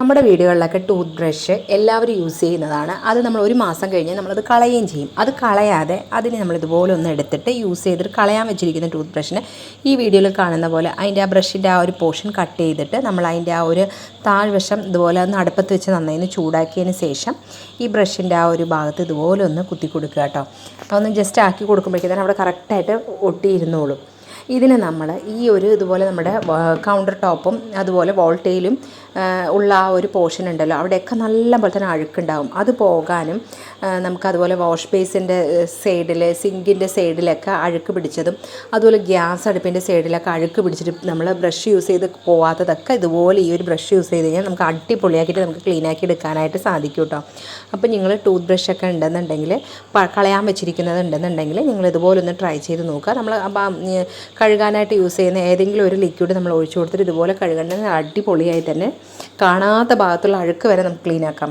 നമ്മുടെ വീടുകളിലൊക്കെ tooth brush എല്ലാവരും യൂസ് ചെയ്യുന്നതാണ്. അത് നമ്മൾ ഒരു മാസം കഴിഞ്ഞ് നമ്മളത് കളയുകയും ചെയ്യും. അത് കളയാതെ അതിനെ നമ്മളിതുപോലെ ഒന്ന് എടുത്തിട്ട് യൂസ് ചെയ്തിട്ട് കളയാൻ വെച്ചിരിക്കുന്ന ടൂത്ത് ബ്രഷിന് ഈ വീഡിയോയിൽ കാണുന്ന പോലെ അതിൻ്റെ ആ ബ്രഷിൻ്റെ ആ ഒരു പോർഷൻ കട്ട് ചെയ്തിട്ട് നമ്മൾ അതിൻ്റെ ആ ഒരു താഴ്വശം ഇതുപോലെ ഒന്ന് അടുപ്പത്ത് വെച്ച് നന്നായി ചൂടാക്കിയതിന് ശേഷം ഈ ബ്രഷിൻ്റെ ആ ഒരു ഭാഗത്ത് ഇതുപോലെ ഒന്ന് കുത്തി കൊടുക്കുക കേട്ടോ. ഒന്ന് ജസ്റ്റ് ആക്കി കൊടുക്കുമ്പോഴേക്കും അവിടെ കറക്റ്റായിട്ട് ഒട്ടിയിരുന്നോളും. ഇതിന് നമ്മൾ ഈ ഒരു ഇതുപോലെ നമ്മുടെ കൗണ്ടർ ടോപ്പും അതുപോലെ വോൾട്ടയിലും ഉള്ള ആ ഒരു പോർഷൻ ഉണ്ടല്ലോ, അവിടെയൊക്കെ നല്ല പോലെ തന്നെ അഴുക്കുണ്ടാവും. അത് പോകാനും നമുക്കതുപോലെ വാഷ് ബേസിൻ്റെ സൈഡിൽ, സിങ്കിൻ്റെ സൈഡിലൊക്കെ അഴുക്ക് പിടിച്ചതും അതുപോലെ ഗ്യാസ് അടുപ്പിൻ്റെ സൈഡിലൊക്കെ അഴുക്ക് പിടിച്ചിട്ട് നമ്മൾ ബ്രഷ് യൂസ് ചെയ്ത് പോകാത്തതൊക്കെ ഇതുപോലെ ഈ ഒരു ബ്രഷ് യൂസ് ചെയ്ത് കഴിഞ്ഞാൽ നമുക്ക് അടിപൊളിയാക്കിയിട്ട് നമുക്ക് ക്ലീനാക്കി എടുക്കാനായിട്ട് സാധിക്കും കേട്ടോ. അപ്പോൾ നിങ്ങൾ ടൂത്ത് ബ്രഷൊക്കെ ഉണ്ടെന്നുണ്ടെങ്കിൽ, കളയാൻ വെച്ചിരിക്കുന്നത് ഉണ്ടെന്നുണ്ടെങ്കിൽ നിങ്ങൾ ഇതുപോലെ ഒന്ന് ട്രൈ ചെയ്ത് നോക്കുക. നമ്മൾ കഴുകാനായിട്ട് യൂസ് ചെയ്യുന്ന ഏതെങ്കിലും ഒരു ലിക്വിഡ് നമ്മൾ ഒഴിച്ചു കൊടുത്തിട്ട് ഇതുപോലെ കഴുകണമെങ്കിൽ അടിപൊളിയായി തന്നെ കാണാത്ത ഭാഗത്തുള്ള അഴുക്ക് വരെ നമുക്ക് ക്ലീൻ ആക്കാം.